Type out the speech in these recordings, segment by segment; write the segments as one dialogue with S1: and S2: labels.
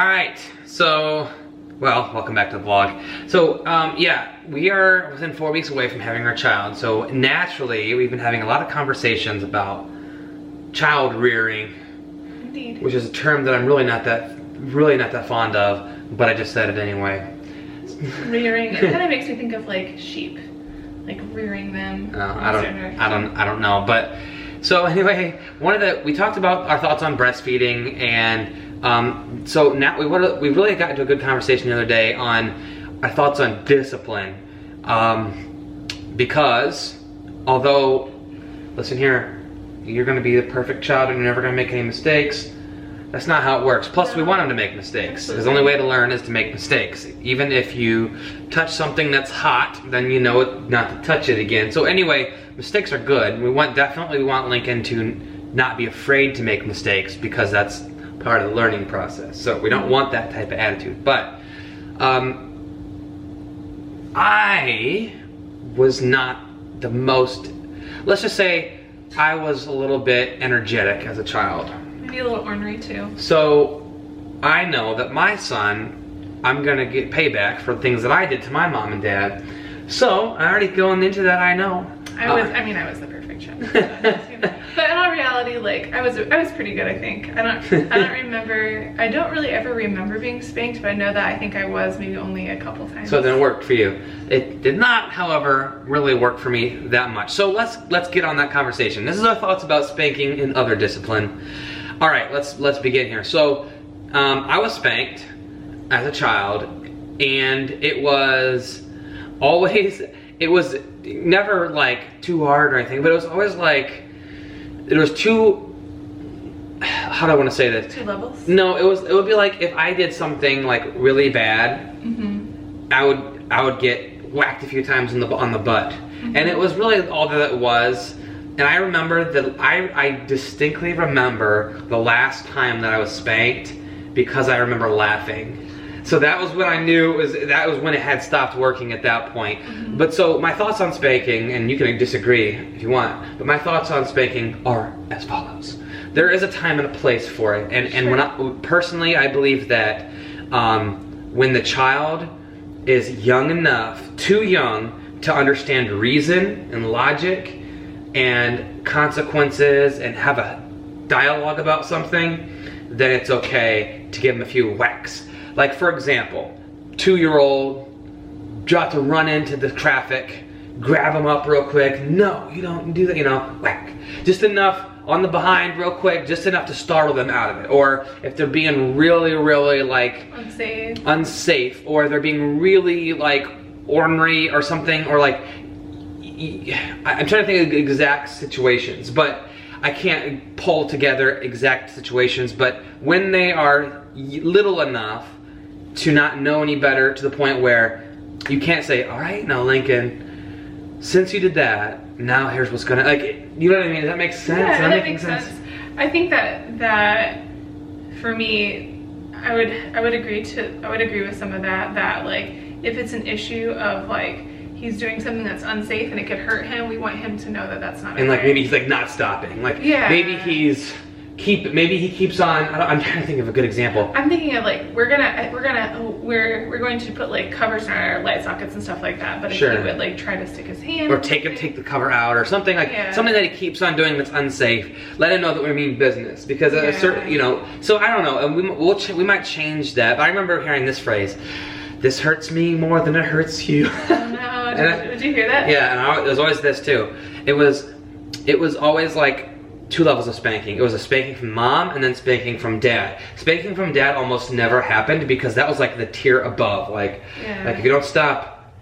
S1: Alright, so, well, welcome back to the vlog. So, yeah, we are within 4 weeks away from having our child. So, naturally, we've been having a lot of conversations about child rearing.
S2: Indeed.
S1: Which is a term that I'm really not that fond of, but I just said it anyway.
S2: Rearing, it kind of makes me think of like sheep, like rearing them.
S1: I don't know, but so anyway, we talked about our thoughts on breastfeeding, and so now we really got into a good conversation the other day on our thoughts on discipline, because although, listen here, you're going to be the perfect child and you're never going to make any mistakes. That's not how it works. Plus, we want them to make mistakes. Because the only way to learn is to make mistakes. Even if you touch something that's hot, then you know not to touch it again. So anyway, mistakes are good. We definitely want Lincoln to not be afraid to make mistakes, because that's part of the learning process. So we don't want that type of attitude. But I was not the most, let's just say, I was a little bit energetic as a child.
S2: Maybe a little ornery too.
S1: So I know that my son, I'm gonna get payback for things that I did to my mom and dad. So I already going into that, I know.
S2: I was the perfect child. But in all reality, like I was pretty good, I think. I don't really ever remember being spanked, but I know that I think I was maybe only a couple times.
S1: So then it worked for you. It did not, however, really work for me that much. So let's get on that conversation. This is our thoughts about spanking and other discipline. All right, let's begin here. So I was spanked as a child, and it was never like too hard or anything, but it was always like, it was too, how do I want to say this?
S2: Two levels?
S1: No, it would be like if I did something like really bad, I would get whacked a few times on the butt. And it was really all that it was. And I remember that I distinctly remember the last time that I was spanked, because I remember laughing. So that was when I knew that was when it had stopped working at that point. But so my thoughts on spanking, and you can disagree if you want, but my thoughts on spanking are as follows. There is a time and a place for it, and personally, I believe that when the child is young enough, too young to understand reason and logic and consequences and have a dialogue about something, then it's okay to give them a few whacks. Like, for example, 2-year-old got to run into the traffic, grab them up real quick. No, you don't do that, you know, whack. Just enough on the behind real quick, just enough to startle them out of it. Or if they're being really, really like unsafe, or they're being really like ornery or something, or like, I'm trying to think of exact situations, but I can't pull together exact situations. But when they are little enough to not know any better, to the point where you can't say, all right, now Lincoln, since you did that, now here's what's gonna, like, you know what I mean? Does that make sense?
S2: Yeah, that makes sense. I think that for me, I would agree with some of that, like, if it's an issue of like he's doing something that's unsafe and it could hurt him, we want him to know that that's not okay.
S1: And like maybe he's like not stopping, like maybe he keeps on. I'm trying to think of a good example.
S2: I'm thinking of like we're going to put like covers on our light sockets and stuff like that. But if he would like try to stick his hand,
S1: or take the cover out, or something like something that he keeps on doing that's unsafe, let him know that we mean business. Because a certain, you know, so I don't know, and we might change that. But I remember hearing this phrase: "This hurts me more than it hurts you."
S2: Oh no! Did you hear that?
S1: Yeah, and it was always this too. It was always like 2 levels of spanking. It was a spanking from mom and then spanking from dad. Spanking from dad almost never happened, because that was like the tier above. Like if you don't stop,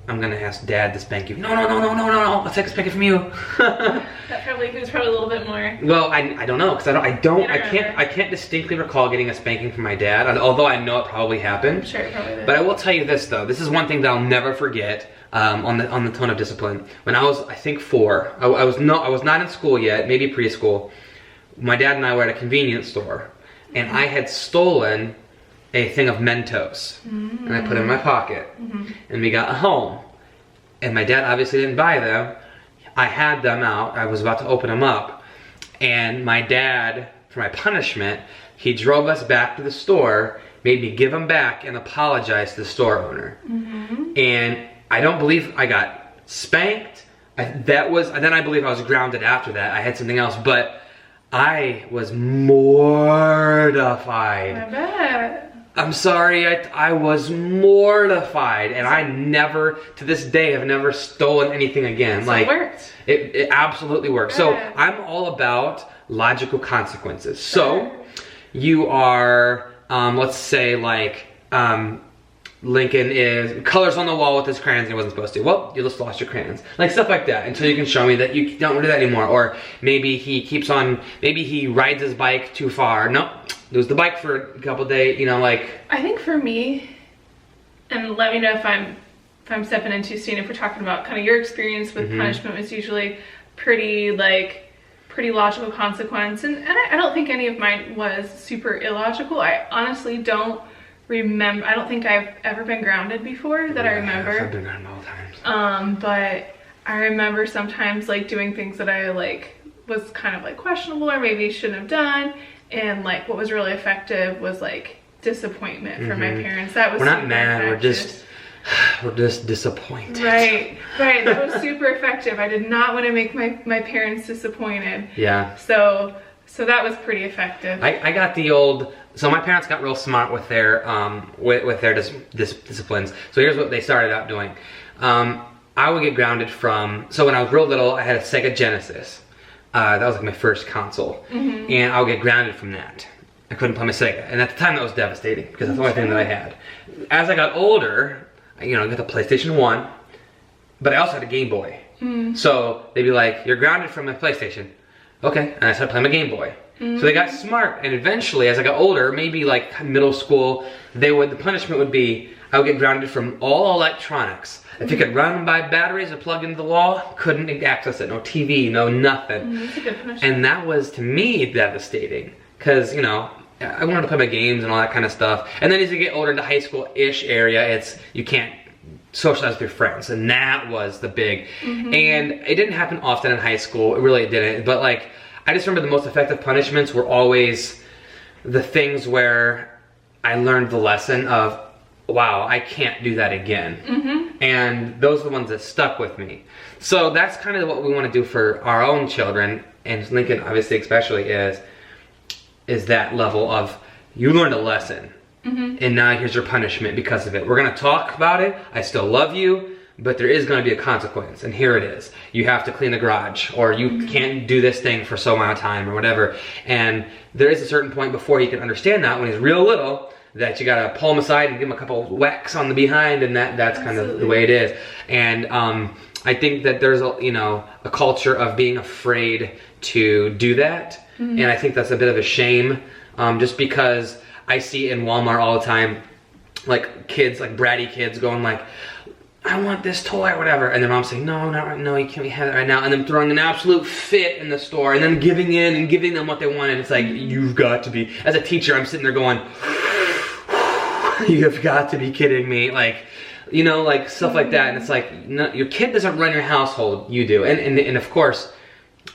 S1: I'm gonna ask dad to spank you. No, I'll take a spanking from you.
S2: It was probably a little bit more.
S1: Well, I don't know, because I can't distinctly recall getting a spanking from my dad, although I know it probably happened.
S2: I'm sure it probably did.
S1: But I will tell you this though. This is one thing that I'll never forget. On the tone of discipline. When I was, I think 4, I was not in school yet, maybe preschool. My dad and I were at a convenience store, and I had stolen a thing of Mentos, and I put it in my pocket, and we got home, and my dad obviously didn't buy them. I had them out. I was about to open them up, and my dad, for my punishment, he drove us back to the store, made me give them back and apologize to the store owner. And I don't believe I got spanked. Then I believe I was grounded after that. I had something else, but I was mortified.
S2: I bet.
S1: I'm sorry, I was mortified, and I never, to this day, have never stolen anything again.
S2: So it worked.
S1: It absolutely worked. So I'm all about logical consequences. So you are, let's say like, Lincoln is colors on the wall with his crayons and he wasn't supposed to. Well, you just lost your crayons. Like stuff like that until you can show me that you don't do that anymore. Or maybe maybe he rides his bike too far. No, lose the bike for a couple days, you know, like.
S2: I think for me, and let me know if I'm stepping in too soon, if we're talking about kind of your experience with punishment was usually pretty logical consequence. And I don't think any of mine was super illogical. I honestly don't remember. I don't think I've ever been grounded before that I remember.
S1: I've been grounded all the times.
S2: But I remember sometimes like doing things that I like was kind of like questionable or maybe shouldn't have done, and like what was really effective was like disappointment from my parents. That was
S1: we're not mad, we're just disappointed.
S2: Right. That was super effective. I did not want to make my parents disappointed.
S1: Yeah.
S2: So that was pretty effective.
S1: I got the old. So my parents got real smart with their disciplines. So here's what they started out doing. I would get grounded from. So when I was real little, I had a Sega Genesis. That was like my first console, and I would get grounded from that. I couldn't play my Sega, and at the time that was devastating because that's the only thing that I had. As I got older, you know, I got the PlayStation 1, but I also had a Game Boy. So they'd be like, "You're grounded from my PlayStation." Okay, and I started playing my Game Boy. So they got smart, and eventually, as I got older, maybe like middle school, the punishment would be I would get grounded from all electronics. If you could run by batteries or plug into the wall, couldn't access it. No TV, no nothing.
S2: That's a good punishment.
S1: And that was to me devastating, because you know I wanted to play my games and all that kind of stuff. And then as you get older into high school-ish area, you can't socialize with your friends, and that was the big. And it didn't happen often in high school. It really didn't. But like, I just remember the most effective punishments were always the things where I learned the lesson of, wow, I can't do that again. And those are the ones that stuck with me. So that's kind of what we want to do for our own children, and Lincoln obviously especially is that level of, you learned a lesson, and now here's your punishment because of it. We're gonna talk about it. I still love you, but there is gonna be a consequence, and here it is. You have to clean the garage, or you can't do this thing for so amount of time, or whatever. And there is a certain point before he can understand that, when he's real little, that you gotta pull him aside and give him a couple whacks on the behind, and that's kind of the way it is. And I think that there's a culture of being afraid to do that, and I think that's a bit of a shame, just because I see in Walmart all the time, like kids, like bratty kids going like, I want this toy or whatever, and their mom's saying, no, not right now, you can't have it right now, and then throwing an absolute fit in the store, and then giving in and giving them what they want, and it's like, you've got to be, as a teacher, I'm sitting there going, you have got to be kidding me, like, you know, like stuff like that. And it's like, no, your kid doesn't run your household, you do. And of course,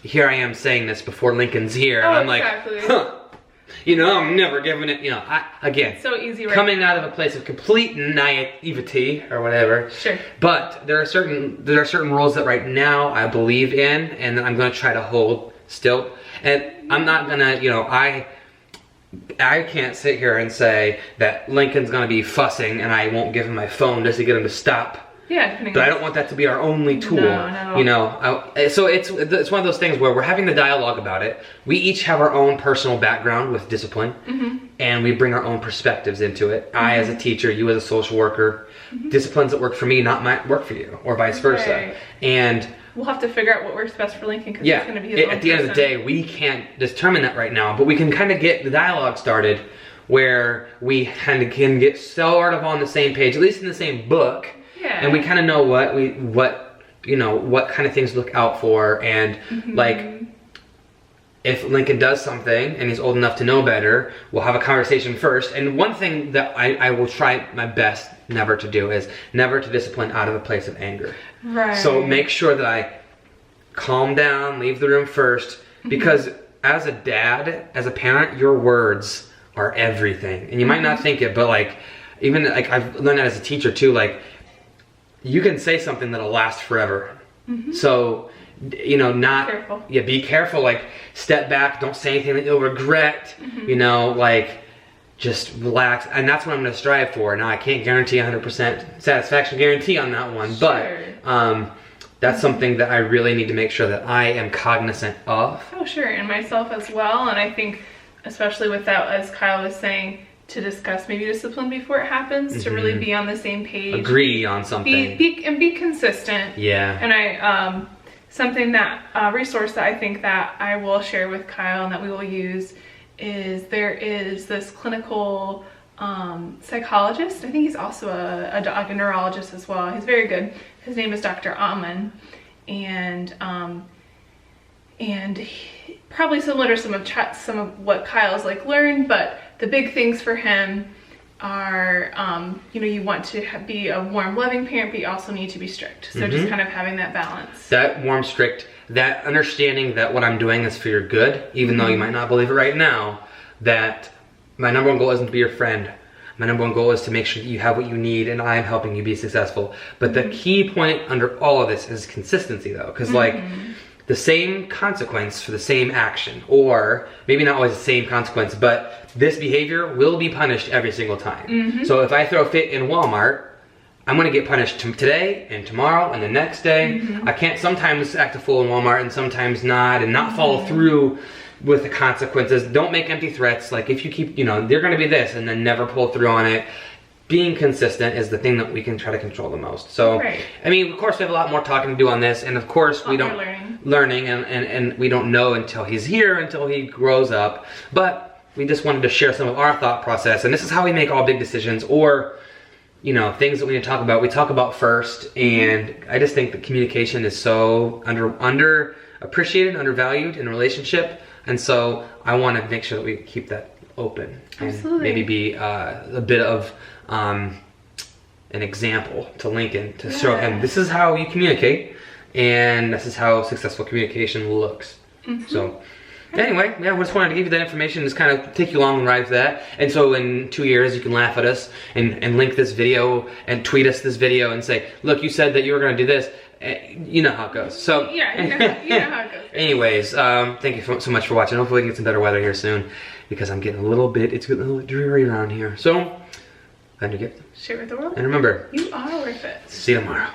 S1: here I am saying this before Lincoln's here, and I'm like, huh, you know, I'm never giving it, you know, again,
S2: so easy
S1: coming out of a place of complete naivety or whatever.
S2: Sure. But
S1: there are certain rules that right now I believe in, and I'm going to try to hold still. And I'm not going to, you know, I can't sit here and say that Lincoln's gonna be fussing and I won't give him my phone just to get him to stop.
S2: Yeah,
S1: but I don't want that to be our only tool. No. You know, so it's one of those things where we're having the dialogue about it. We each have our own personal background with discipline, and we bring our own perspectives into it. I, as a teacher, you as a social worker, disciplines that work for me might work for you, or vice versa. And
S2: we'll have to figure out what works best for Lincoln, because it's going to be his own
S1: at the end of the day, we can't determine that right now, but we can kind of get the dialogue started where we kind of can get sort of on the same page, at least in the same book, and we kind of know what kind of things to look out for, and like, if Lincoln does something and he's old enough to know better, we'll have a conversation first. And one thing that I will try my best never to do is never to discipline out of a place of anger.
S2: Right.
S1: So make sure that I calm down, leave the room first, because as a dad, as a parent, your words are everything. And you might not think it, but like, even like I've learned that as a teacher too, like you can say something that'll last forever. So, you know, be careful, like step back, don't say anything that you'll regret, you know, like just relax. And that's what I'm gonna strive for. Now I can't guarantee 100% satisfaction guarantee on that one, but that's something that I really need to make sure that I am cognizant of.
S2: Oh, sure, and myself as well. And I think, especially with that, as Kyle was saying, to discuss maybe discipline before it happens, to really be on the same page.
S1: Agree on something.
S2: Be consistent.
S1: Yeah.
S2: And I, something that, resource that I think that I will share with Kyle and that we will use is there is this clinical psychologist. I think he's also a neurologist as well. He's very good. His name is Dr. Amen, and probably similar to some of what Kyle's like learned, but the big things for him are, you know, you want to be a warm, loving parent, but you also need to be strict. So just kind of having that balance. That
S1: warm, strict, that understanding that what I'm doing is for your good, even though you might not believe it right now, that my number one goal isn't to be your friend. My number one goal is to make sure that you have what you need and I'm helping you be successful. But the key point under all of this is consistency though, because like the same consequence for the same action, or maybe not always the same consequence, but this behavior will be punished every single time. So if I throw a fit in Walmart, I'm gonna get punished today and tomorrow and the next day. I can't sometimes act a fool in Walmart and sometimes not, and not follow through with the consequences. Don't make empty threats. Like if you keep, you know, they're gonna be this and then never pull through on it. Being consistent is the thing that we can try to control the most. So, I mean, of course we have a lot more talking to do on this, and of course we don't, learning and we don't know until he's here, until he grows up. But we just wanted to share some of our thought process, and this is how we make all big decisions, or, you know, things that we need to talk about, we talk about first. And I just think that communication is so underappreciated, undervalued in a relationship. And so I want to make sure that we keep that open and maybe be a bit of an example to Lincoln, to show him this is how you communicate and this is how successful communication looks. So anyway, yeah, we just wanted to give you that information, just kind of take you along the ride with that. And so in 2 years you can laugh at us and link this video and tweet us this video and say, look, you said that you were going to do this. You know how it goes. So
S2: yeah, you know how it goes.
S1: Anyways, thank you so much for watching. Hopefully we can get some better weather here soon, because I'm getting it's getting a little dreary around here. So, find your gift,
S2: share with the world,
S1: and remember,
S2: you are worth it.
S1: See you tomorrow.